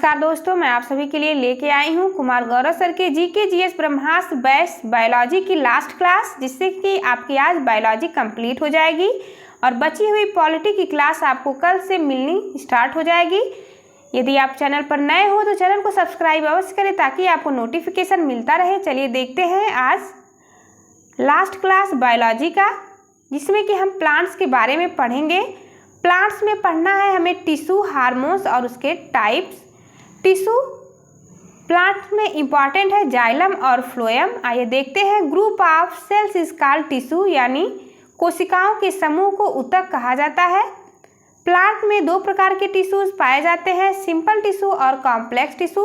नमस्कार दोस्तों, मैं आप सभी के लिए लेके आई हूं कुमार गौरव सर के जीके जीएस ब्रह्मास्त्र बैच बायोलॉजी की लास्ट क्लास, जिससे कि आपकी आज बायोलॉजी कंप्लीट हो जाएगी और बची हुई पॉलिटी की क्लास आपको कल से मिलनी स्टार्ट हो जाएगी। यदि आप चैनल पर नए हो तो चैनल को सब्सक्राइब अवश्य करें ताकि आपको नोटिफिकेशन मिलता रहे। चलिए देखते हैं आज लास्ट क्लास बायोलॉजी का, जिसमें कि हम प्लांट्स के बारे में पढ़ेंगे। प्लांट्स में पढ़ना है हमें टिश्यू, हार्मोन्स और उसके टाइप्स। टिश्यू प्लांट में इंपॉर्टेंट है जाइलम और फ्लोएम। आइए देखते हैं। Group of cells is called tissue, यानी कोशिकाओं के समूह को ऊतक कहा जाता है। प्लांट में दो प्रकार के टिश्यूज पाए जाते हैं, सिंपल टिश्यू और complex tissue.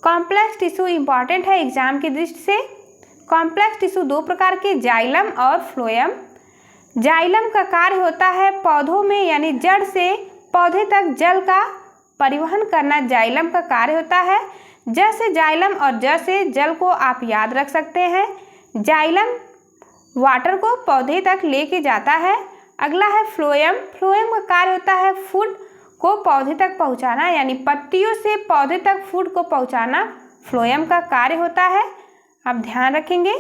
Complex tissue important है एग्जाम की दृष्टि से। कॉम्प्लेक्स टिश्यू दो प्रकार के, जाइलम और फ्लोएम। जाइलम का कार्य होता है पौधों में, यानी जड़ से पौधे तक जल का परिवहन करना जाइलम का कार्य होता है। जड़ से जाइलम और जड़ से जल को आप याद रख सकते हैं। जाइलम वाटर को पौधे तक लेके जाता है। अगला है फ्लोएम। फ्लोएम का कार्य होता है फूड को पौधे तक पहुंचाना, यानी पत्तियों से पौधे तक फूड को पहुंचाना फ्लोएम का कार्य होता है। आप ध्यान रखेंगे।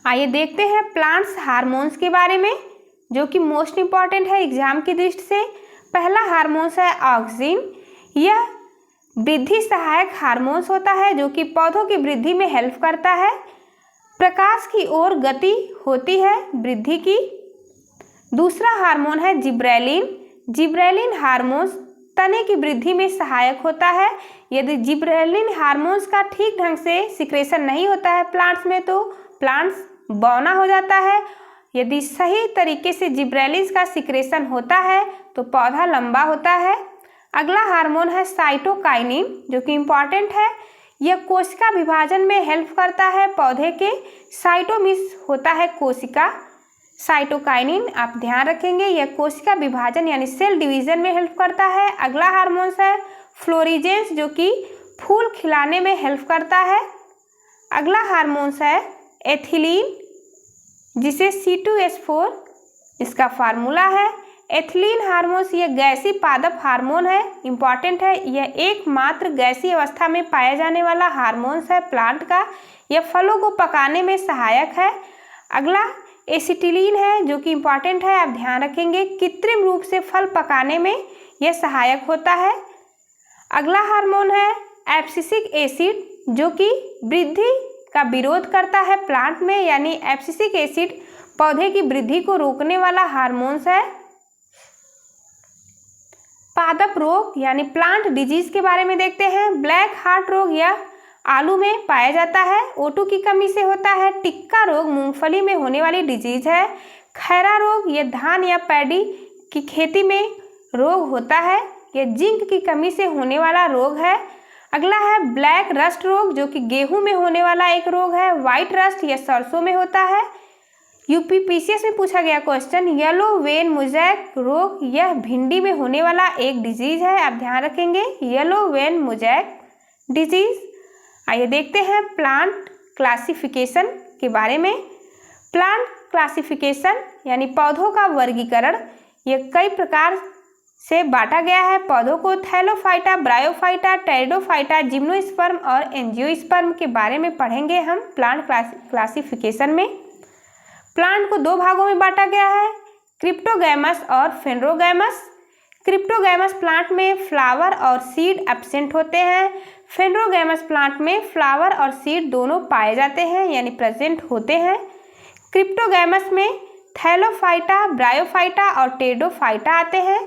आइए देखते हैं प्लांट्स हार्मोन्स के बारे में, जो कि मोस्ट इम्पॉर्टेंट है एग्जाम की दृष्टि से। पहला हार्मोन्स है ऑक्सिन। यह वृद्धि सहायक हार्मोन्स होता है जो कि पौधों की वृद्धि में हेल्प करता है। प्रकाश की ओर गति होती है वृद्धि की। दूसरा हार्मोन है जिब्रेलिन। जिब्रेलिन हार्मोन्स तने की वृद्धि में सहायक होता है। यदि जिब्रेलिन हार्मोन्स का ठीक ढंग से सिक्रेशन नहीं होता है प्लांट्स में, तो प्लांट्स बौना हो जाता है। यदि सही तरीके से जिब्रेलिन का सिक्रेशन होता है तो पौधा लंबा होता है। अगला हार्मोन है साइटोकाइनिन, जो कि इम्पॉर्टेंट है। यह कोशिका विभाजन में हेल्प करता है पौधे के। साइटोमिस होता है कोशिका। साइटोकाइनिन आप ध्यान रखेंगे, यह कोशिका विभाजन यानी सेल डिवीजन में हेल्प करता है। अगला हार्मोन है फ्लोरिजेंस, जो कि फूल खिलाने में हेल्प करता है। अगला हार्मोन है एथिलीन, जिसे C2H4 इसका फार्मूला है। एथिलीन हार्मोन्स यह गैसीय पादप हार्मोन है, इम्पॉर्टेंट है। यह एकमात्र गैसीय अवस्था में पाया जाने वाला हार्मोन्स है प्लांट का। यह फलों को पकाने में सहायक है। अगला एसिटिलीन है, जो कि इम्पॉर्टेंट है, आप ध्यान रखेंगे। कृत्रिम रूप से फल पकाने में यह सहायक होता है। अगला हार्मोन है एब्सिसिक एसिड, जो कि वृद्धि का विरोध करता है प्लांट में, यानी एब्सिसिक एसिड पौधे की वृद्धि को रोकने वाला हार्मोन्स है। पादप रोग यानी प्लांट डिजीज के बारे में देखते हैं। ब्लैक हार्ट रोग यह आलू में पाया जाता है, O2 की कमी से होता है। टिक्का रोग मूंगफली में होने वाली डिजीज है। खैरा रोग यह धान या पैडी की खेती में रोग होता है, यह जिंक की कमी से होने वाला रोग है। अगला है ब्लैक रस्ट रोग, जो कि गेहूं में होने वाला एक रोग है। व्हाइट रस्ट यह सरसों में होता है। यूपीपीसीएस में पूछा गया क्वेश्चन, येलो वेन मोज़ेक रोग यह भिंडी में होने वाला एक डिजीज है, आप ध्यान रखेंगे, येलो वेन मोज़ेक डिजीज। आइए देखते हैं प्लांट क्लासिफिकेशन के बारे में। प्लांट क्लासिफिकेशन यानी पौधों का वर्गीकरण, यह कई प्रकार से बांटा गया है पौधों को। थैलोफाइटा, ब्रायोफाइटा, टेरिडोफाइटा, जिम्नोस्पर्म और एंजियोस्पर्म के बारे में पढ़ेंगे हम प्लांट क्लासिफिकेशन में। प्लांट को दो भागों में बांटा गया है, क्रिप्टोगैमस और फेंड्रोगैमस। क्रिप्टोगैमस प्लांट में फ्लावर और सीड एब्सेंट होते हैं। फेंड्रोगैमस प्लांट में फ्लावर और सीड दोनों पाए जाते हैं, यानी प्रेजेंट होते हैं। क्रिप्टोगैमस में थैलोफाइटा, ब्रायोफाइटा और टेरिडोफाइटा आते हैं,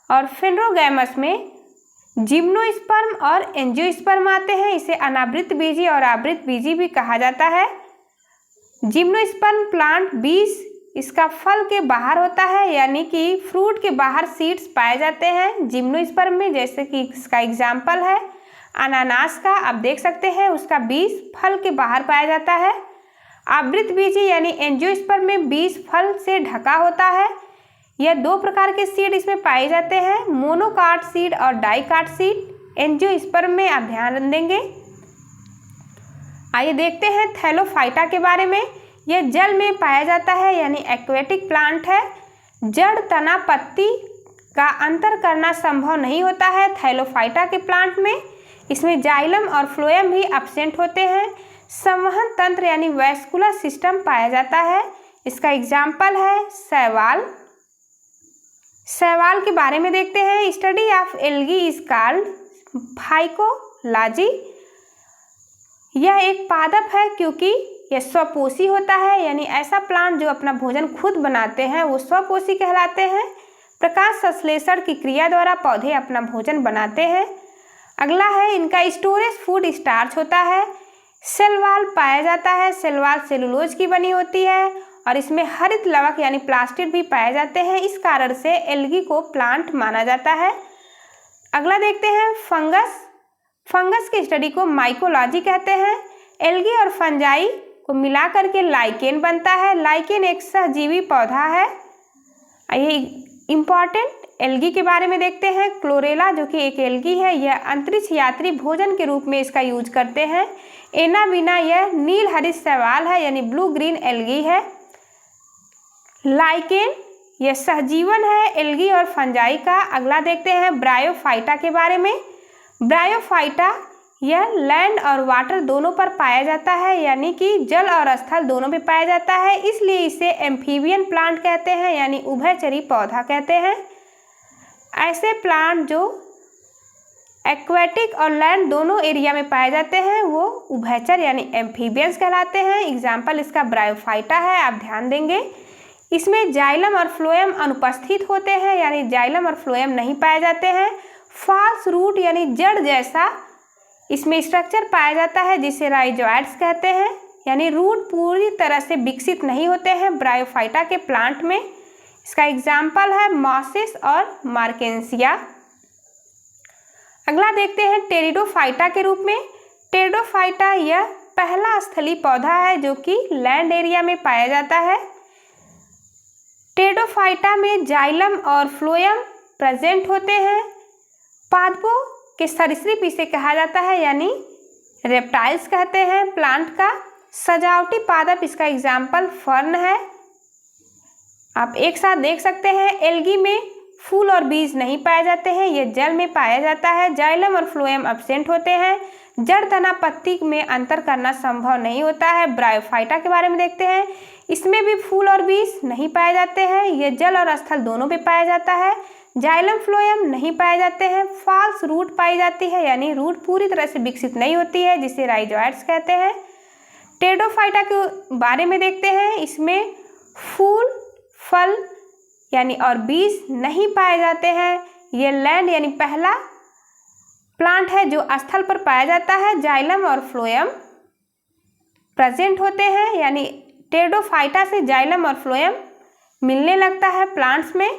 और फेंड्रोगैमस में जिम्नोस्पर्म और एंजियोस्पर्म आते हैं। इसे अनावृत बीजी और आवृत बीजी भी कहा जाता है। जिम्नोस्पर्म प्लांट बीज इसका फल के बाहर होता है, यानी कि फ्रूट के बाहर सीड्स पाए जाते हैं जिम्नोस्पर्म में, जैसे कि इसका एग्जाम्पल है अनानास का, आप देख सकते हैं उसका बीज फल के बाहर पाया जाता है। आवृत बीजी यानी एंजियोस्पर्म में बीज फल से ढका होता है। यह दो प्रकार के सीड इसमें पाए जाते हैं, मोनोकाट सीड और डाइकाट सीड एंजियोस्पर्म में, आप ध्यान देंगे। आइए देखते हैं थैलोफाइटा के बारे में। यह जल में पाया जाता है, यानी एक्वेटिक प्लांट है। जड़, तना, पत्ती का अंतर करना संभव नहीं होता है थैलोफाइटा के प्लांट में। इसमें जाइलम और फ्लोएम भी एब्सेंट होते हैं। संवहन तंत्र यानी वैस्कुलर सिस्टम पाया जाता है। इसका एग्जाम्पल है शैवाल। शैवाल के बारे में देखते हैं। Study of algae is called phycology. यह एक पादप है क्योंकि यह स्वपोषी होता है, यानी ऐसा प्लांट जो अपना भोजन खुद बनाते हैं वो स्वपोषी कहलाते हैं। प्रकाश संश्लेषण की क्रिया द्वारा पौधे अपना भोजन बनाते हैं। अगला है इनका स्टोरेज फूड स्टार्च होता है। सेल वॉल पाया जाता है। सेल वॉल सेलुलोज की बनी होती है और इसमें हरित लवक यानी प्लास्टिड भी पाए जाते हैं। इस कारण से एल्गी को प्लांट माना जाता है। अगला देखते हैं फंगस। फंगस की स्टडी को माइकोलॉजी कहते हैं। एल्गी और फंजाई को मिला करके लाइकेन बनता है। लाइकेन एक सहजीवी पौधा है। ये इम्पॉर्टेंट एल्गी के बारे में देखते हैं। क्लोरेला जो कि एक एल्गी है, यह अंतरिक्ष यात्री भोजन के रूप में इसका यूज करते हैं। एनाबीना यह नील हरित शैवाल है, यानी ब्लू ग्रीन एल्गी है। लाइकेन यह सहजीवन है एल्गी और फंजाई का। अगला देखते हैं ब्रायोफाइटा के बारे में। ब्रायोफाइटा यह लैंड और वाटर दोनों पर पाया जाता है, यानी कि जल और स्थल दोनों पे पाया जाता है, इसलिए इसे एम्फीबियन प्लांट कहते हैं, यानी उभयचरी पौधा कहते हैं। ऐसे प्लांट जो एक्वेटिक और लैंड दोनों एरिया में पाए जाते हैं वो उभयचर यानी एम्फीबियंस कहलाते हैं। एग्जाम्पल इसका ब्रायोफाइटा है, आप ध्यान देंगे। इसमें जाइलम और फ्लोएम अनुपस्थित होते हैं, यानी जाइलम और फ्लोएम नहीं पाए जाते हैं। फॉल्स रूट यानी जड़ जैसा इसमें स्ट्रक्चर पाया जाता है जिसे राइजोइड्स कहते हैं, यानी रूट पूरी तरह से विकसित नहीं होते हैं ब्रायोफाइटा के प्लांट में। इसका एग्जाम्पल है मॉसिस और मार्केंसिया। अगला देखते हैं टेरिडोफाइटा के रूप में। टेरिडोफाइटा यह पहला स्थलीय पौधा है जो कि लैंड एरिया में पाया जाता है। टेरिडोफाइटा में जाइलम और फ्लोएम प्रेजेंट होते हैं। पादपों के सरीसृप इसे कहा जाता है, यानी रेप्टाइल्स कहते हैं। प्लांट का सजावटी पादप इसका एग्जाम्पल फर्न है। आप एक साथ देख सकते हैं एल्गी में फूल और बीज नहीं पाए जाते हैं, यह जल में पाया जाता है। जाइलम और फ्लोएम एब्सेंट होते हैं। जड़ तना पत्ती में अंतर करना संभव नहीं होता है। ब्रायोफाइटा के बारे में देखते हैं। इसमें भी फूल और बीज नहीं पाए जाते हैं, यह जल और स्थल दोनों पे पाया जाता है। जाइलम फ्लोएम नहीं पाए जाते हैं। फॉल्स रूट पाई जाती है, यानी रूट पूरी तरह से विकसित नहीं होती है जिसे राइजोइड्स कहते हैं। टेरिडोफाइटा के बारे में देखते हैं। इसमें फूल फल यानी और बीज नहीं पाए जाते हैं। ये लैंड यानी पहला प्लांट है जो स्थल पर पाया जाता है। जाइलम और फ्लोएम प्रेजेंट होते हैं, यानी टेरिडोफाइटा से जाइलम और फ्लोएम मिलने लगता है प्लांट्स में।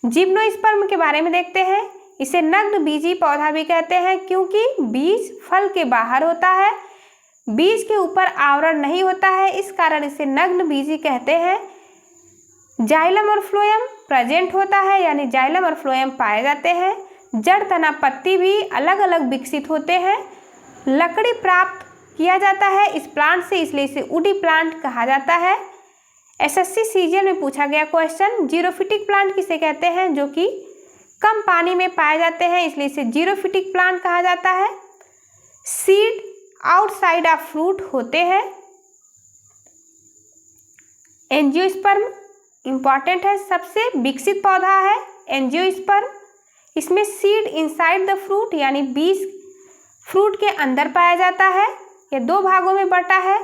जिम्नोस्पर्म के बारे में देखते हैं। इसे नग्न बीजी पौधा भी कहते हैं क्योंकि बीज फल के बाहर होता है, बीज के ऊपर आवरण नहीं होता है, इस कारण इसे नग्न बीजी कहते हैं। जाइलम और फ्लोएम प्रेजेंट होता है, यानी जाइलम और फ्लोएम पाए जाते हैं। जड़ तना पत्ती भी अलग अलग विकसित होते हैं। लकड़ी प्राप्त किया जाता है इस प्लांट से, इसलिए इसे वुडी प्लांट कहा जाता है। एसएससी सीजीएल में पूछा गया क्वेश्चन, जीरोफिटिक प्लांट किसे कहते हैं, जो कि कम पानी में पाए जाते हैं, इसलिए इसे जीरोफिटिक प्लांट कहा जाता है। सीड आउटसाइड ऑफ फ्रूट होते हैं। एंजियोस्पर्म इंपॉर्टेंट है, सबसे विकसित पौधा है एंजियोस्पर्म। इसमें सीड इनसाइड द फ्रूट यानी बीज फ्रूट के अंदर पाया जाता है। यह दो भागों में बटा है,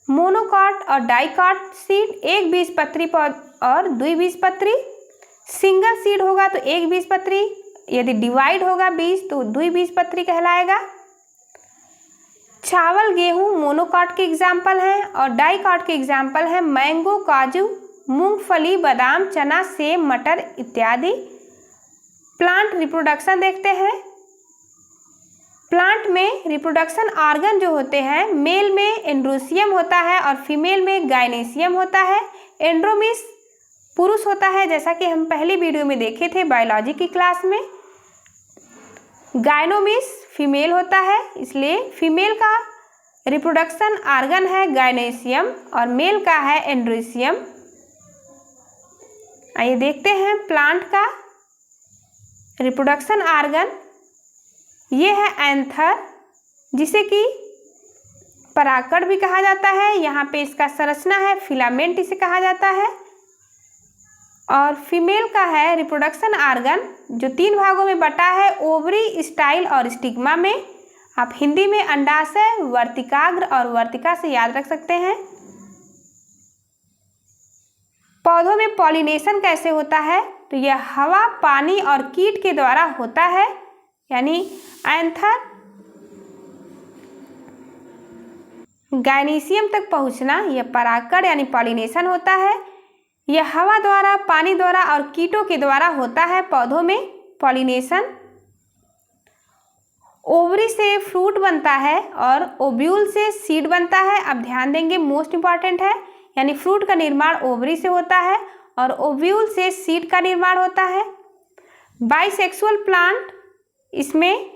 मोनोकॉट और डाइकॉट सीड, एक बीजपत्री और द्विबीजपत्री। सिंगल सीड होगा तो एक बीजपत्री, यदि डिवाइड होगा बीज तो द्विबीजपत्री कहलाएगा। चावल गेहूं मोनोकॉट के एग्जाम्पल हैं और डाइकॉट के एग्जाम्पल हैं मैंगो, काजू, मूंगफली, बादाम, चना, सेब, मटर इत्यादि। प्लांट रिप्रोडक्शन देखते हैं। प्लांट में रिप्रोडक्शन ऑर्गन जो होते हैं, मेल में एंड्रोसियम होता है और फीमेल में गायनेसियम होता है। एंड्रोमिस पुरुष होता है, जैसा कि हम पहली वीडियो में देखे थे बायोलॉजी की क्लास में। गायनोमिस फीमेल होता है, इसलिए फीमेल का रिप्रोडक्शन ऑर्गन है गायनेसियम और मेल का है एंड्रोसियम। आइए देखते हैं प्लांट का रिप्रोडक्शन आर्गन ये है एंथर, जिसे कि परागकण भी कहा जाता है। यहाँ पे इसका संरचना है फिलामेंट, इसे कहा जाता है। और फीमेल का है रिप्रोडक्शन आर्गन जो 3 भागों में बटा है, ओवरी, स्टाइल और स्टिग्मा में। आप हिंदी में अंडाशय, वर्तिकाग्र और वर्तिका से याद रख सकते हैं। पौधों में पॉलिनेशन कैसे होता है, तो यह हवा, पानी और कीट के द्वारा होता है, यानी एंथर गायनीशियम तक पहुंचना यह परागकण यानी पॉलिनेशन होता है। यह हवा द्वारा, पानी द्वारा और कीटों के द्वारा होता है पौधों में पॉलिनेशन। ओवरी से फ्रूट बनता है और ओव्यूल से सीड बनता है। अब ध्यान देंगे, मोस्ट इंपॉर्टेंट है, यानी फ्रूट का निर्माण ओवरी से होता है और ओव्यूल से सीड का निर्माण होता है। बाइसेक्सुअल प्लांट, इसमें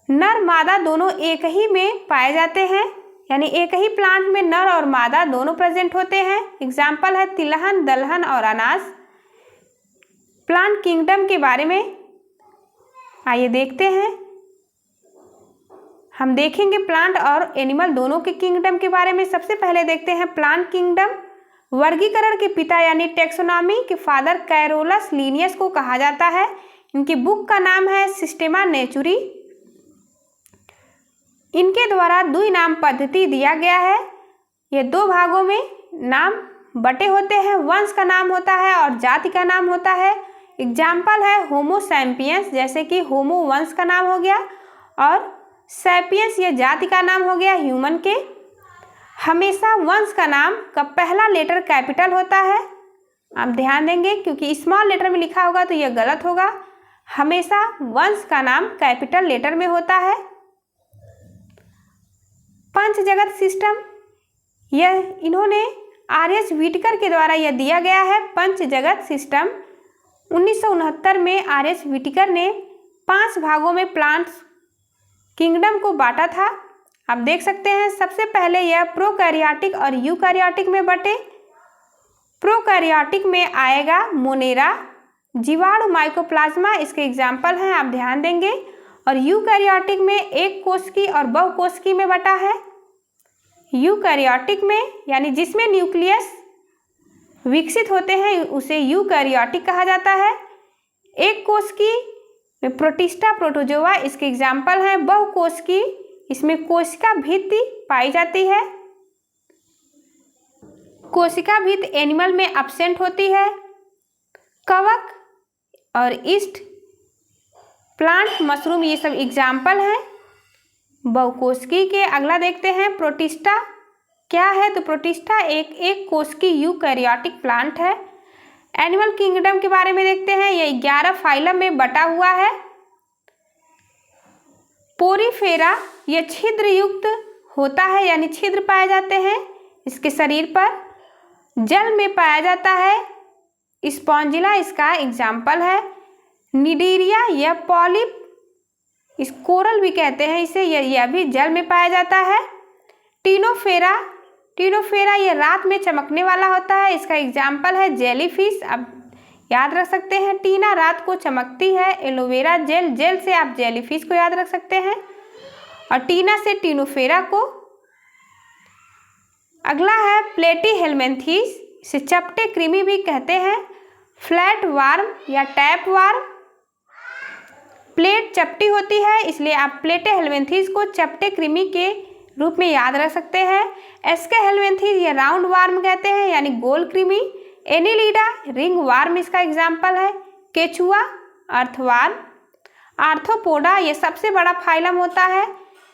नर मादा दोनों एक ही में पाए जाते हैं, यानी एक ही प्लांट में नर और मादा दोनों प्रेजेंट होते हैं। एग्जाम्पल है तिलहन, दलहन और अनाज। प्लांट किंगडम के बारे में आइए देखते हैं। हम देखेंगे प्लांट और एनिमल दोनों के किंगडम के बारे में। सबसे पहले देखते हैं प्लांट किंगडम। वर्गीकरण के पिता यानी टेक्सोनॉमी के फादर कैरोलस लिनियस को कहा जाता है। इनकी बुक का नाम है सिस्टेमा नेचुरी। इनके द्वारा द्विनाम पद्धति दिया गया है। ये 2 भागों में नाम बटे होते हैं, वंश का नाम होता है और जाति का नाम होता है। एग्जाम्पल है होमो सैम्पियंस, जैसे कि होमो वंश का नाम हो गया और सैपियंस ये जाति का नाम हो गया ह्यूमन के। हमेशा वंश का नाम का पहला लेटर कैपिटल होता है। आप ध्यान देंगे, क्योंकि स्मॉल लेटर में लिखा होगा तो यह गलत होगा। हमेशा वंश का नाम कैपिटल लेटर में होता है। पंच जगत सिस्टम, यह इन्होंने आर.एच. व्हिटेकर के द्वारा यह दिया गया है। पंच जगत सिस्टम 1969 में आर.एच. व्हिटेकर ने 5 भागों में प्लांट्स किंगडम को बांटा था। आप देख सकते हैं, सबसे पहले यह प्रोकैरियोटिक और यूकैरियोटिक में बटे। प्रोकैरियोटिक में आएगा मोनेरा, जीवाणु, माइकोप्लाज्मा, इसके एग्जाम्पल हैं, आप ध्यान देंगे। और यूकैरियोटिक में एक कोशिकी और बहुकोशिकी में बटा है। यूकैरियोटिक में यानी जिसमें न्यूक्लियस विकसित होते हैं उसे यूकैरियोटिक कहा जाता है। एक कोशिकी में प्रोटिस्टा, प्रोटोजोआ, इसके एग्जाम्पल हैं। बहुकोशिकी, इसमें कोशिका भित्ति पाई जाती है। कोशिका भित्ति एनिमल में एब्सेंट होती है। कवक और ईस्ट, प्लांट, मशरूम, ये सब एग्जाम्पल हैं बहुकोशिकी के। अगला देखते हैं प्रोटिस्टा क्या है, तो प्रोटिस्टा एक कोशिकी यूकैरियोटिक प्लांट है। एनिमल किंगडम के बारे में देखते हैं, यह 11 फाइलम में बटा हुआ है। पोरीफेरा, यह छिद्र युक्त होता है, यानी छिद्र पाए जाते हैं इसके शरीर पर। जल में पाया जाता है। स्पॉन्जिला इसका एग्जाम्पल है। निडीरिया, यह पॉलिप, इस कोरल भी कहते हैं इसे, यह भी जल में पाया जाता है। टीनोफेरा, टीनोफेरा यह रात में चमकने वाला होता है, इसका एग्जाम्पल है जेलीफिश। अब याद रख सकते हैं, टीना रात को चमकती है। एलोवेरा जेल, जेल से आप जेलीफिश को याद रख सकते हैं और टीना से टीनोफेरा को। अगला है प्लेटीहेल्मिन्थेस, इसे चपटे कृमि भी कहते हैं। फ्लैट वार्म या टैप वार्म, प्लेट चपटी होती है इसलिए आप प्लेटीहेल्मिन्थेस को चपटे कृमि के रूप में याद रख सकते हैं। एस्केहेल्मिन्थेस ये राउंड वार्म कहते हैं, यानी गोल कृमि। एनिलिडा रिंग वार्म इसका एग्जाम्पल है। केचुआ अर्थवार्म। आर्थ्रोपोडा ये सबसे बड़ा फाइलम होता है।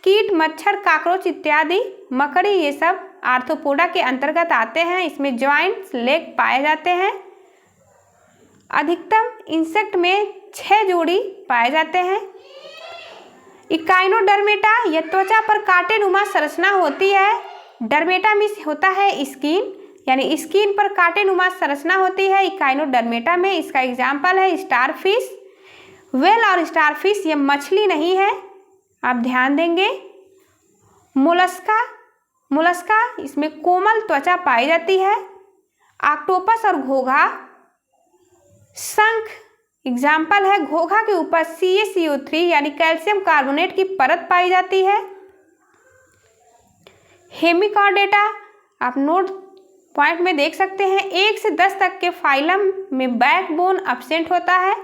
कीट, मच्छर, काकरोच इत्यादि, मकड़ी, ये सब आर्थ्रोपोडा के अंतर्गत आते हैं। इसमें जॉइंट्स, लेग पाए जाते हैं। अधिकतम इंसेक्ट में 6 जोड़ी पाए जाते हैं। इकाइनोडर्मेटा, यह त्वचा पर कांटेनुमा संरचना होती है। डर्मेटा में होता है स्किन, यानी स्किन पर कांटेनुमा संरचना होती है इकाइनोडर्मेटा में। इसका एग्जाम्पल है स्टारफिश। व्हेल और स्टारफिश ये मछली नहीं है, आप ध्यान देंगे। मोलस्का, मोलस्का इसमें कोमल त्वचा पाई जाती है। ऑक्टोपस और घोंघा, शंख एग्जाम्पल है घोंघा के ऊपर CaCO3 यानी कैल्शियम कार्बोनेट की परत पाई जाती है। हेमिकॉर्डेटा आप नोट पॉइंट में देख सकते हैं 1 से 10 तक के फाइलम में बैकबोन एब्सेंट होता है।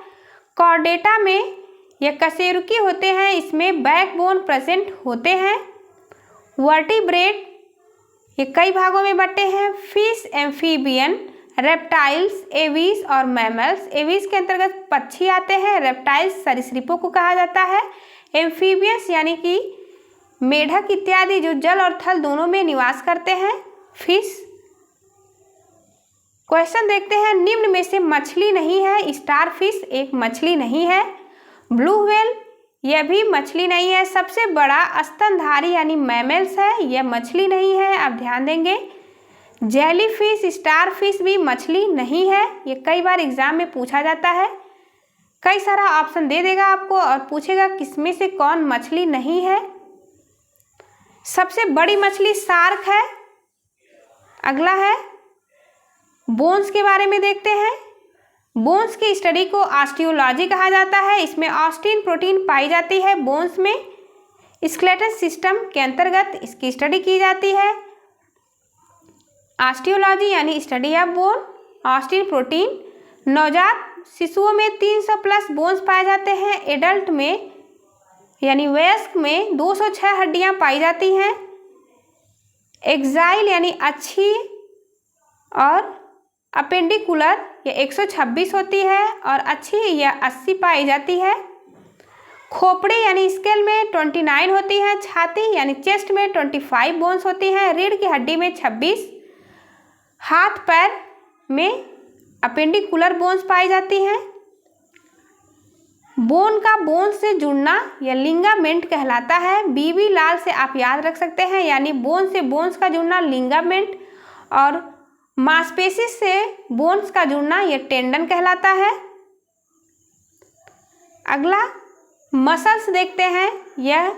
कॉर्डेटा में यह कशेरुकी होते हैं, इसमें बैकबोन प्रेजेंट होते हैं। वर्टिब्रेट ये कई भागों में बंटे हैं। फिश, एम्फीबियन, रेप्टाइल्स, एवीज और मैमल्स। एवीज के अंतर्गत पक्षी आते हैं। रेप्टाइल्स सरीसृपों को कहा जाता है। एम्फीबियंस यानी कि मेढक इत्यादि जो जल और थल दोनों में निवास करते हैं। फिश। क्वेश्चन देखते हैं, निम्न में से मछली नहीं है। स्टार फिश एक मछली नहीं है। ब्लू व्हेल यह भी मछली नहीं है। सबसे बड़ा स्तनधारी यानी मैमल्स है, यह मछली नहीं है। आप ध्यान देंगे। जेली फिश, स्टार फिश भी मछली नहीं है। ये कई बार एग्जाम में पूछा जाता है। कई सारा ऑप्शन दे देगा आपको और पूछेगा किसमें से कौन मछली नहीं है। सबसे बड़ी मछली शार्क है। अगला है बोन्स के बारे में देखते हैं। बोन्स की स्टडी को ऑस्टियोलॉजी कहा जाता है। इसमें ऑस्टिन प्रोटीन पाई जाती है बोन्स में। स्केलेटल सिस्टम के अंतर्गत इसकी स्टडी की जाती है। ऑस्टियोलॉजी यानी study of bone. Austin protein. नवजात शिशुओं में 300 प्लस बोन्स पाए जाते हैं। एडल्ट में यानी वयस्क में 206 हड्डियां पाई जाती हैं। एक्साइल यानी अच्छी और अपेंडिकुलर यह 126 होती है और अच्छी यह 80 पाई जाती है। खोपड़ी यानी स्केल में 29 होती है। छाती यानी चेस्ट में 25 बोन्स होती हैं। रीढ़ की हड्डी में 26। हाथ पैर में अपेंडिकुलर बोन्स पाई जाती हैं। बोन का बोन से जुड़ना यह लिंगामेंट कहलाता है। बीबी लाल से आप याद रख सकते हैं, यानी बोन से बोन्स का जुड़ना लिंगामेंट और मांसपेशी से बोन्स का जुड़ना यह टेंडन कहलाता है। अगला मसल्स देखते हैं। यह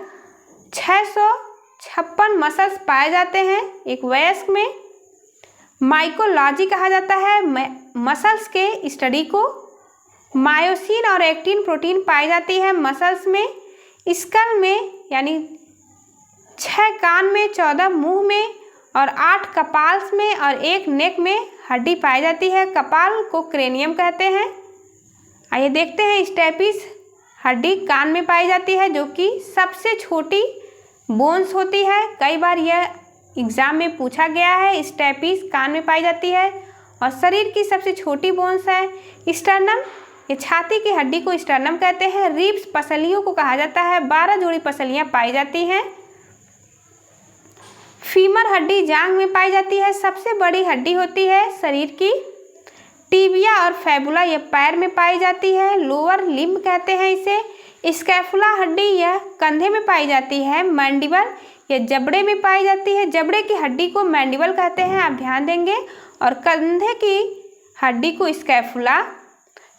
656 मसल्स पाए जाते हैं एक वयस्क में। माइकोलॉजी कहा जाता है मसल्स के स्टडी को। मायोसिन और एक्टिन प्रोटीन पाई जाती है मसल्स में। स्कल में यानी 6 कान में, 14 मुंह में और 8 कपाल्स में और 1 नेक में हड्डी पाई जाती है। कपाल को क्रेनियम कहते हैं। आइए देखते हैं स्टेपिस हड्डी कान में पाई जाती है जो कि सबसे छोटी बोन्स होती है। कई बार यह एग्जाम में पूछा गया है। स्टेपिस कान में पाई जाती है और शरीर की सबसे छोटी बोन्स है। स्टर्नम ये छाती की हड्डी को स्टर्नम कहते हैं। रिब्स पसलियों को कहा जाता है। 12 जोड़ी पसलियां पाई जाती हैं। फीमर हड्डी जांघ में पाई जाती है। सबसे बड़ी हड्डी होती है शरीर की। टिबिया और फैबुला यह पैर में पाई जाती है। लोअर लिम्ब कहते हैं इसे। स्कैफुला हड्डी यह कंधे में पाई जाती है। मैंडिबल यह जबड़े में पाई जाती है। जबड़े की हड्डी को मैंडिबल कहते हैं, आप ध्यान देंगे। और कंधे की हड्डी को स्कैफुला।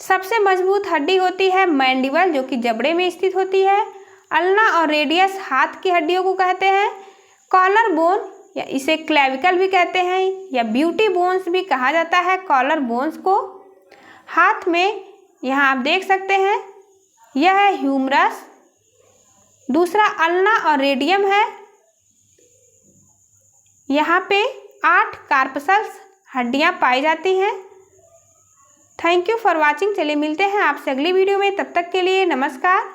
सबसे मजबूत हड्डी होती है मैंडिबल जो कि जबड़े में स्थित होती है। अल्ना और रेडियस हाथ की हड्डियों को कहते हैं। कॉलर बोन या इसे क्लेविकल भी कहते हैं या ब्यूटी बोन्स भी कहा जाता है कॉलर बोन्स को। हाथ में यहाँ आप देख सकते हैं यह है ह्यूमरस। दूसरा अल्ना और रेडियम है। यहाँ पे 8 कार्पसल्स हड्डियाँ पाई जाती हैं। Thank you for watching. चलिए मिलते हैं आपसे अगली वीडियो में, तब तक के लिए नमस्कार।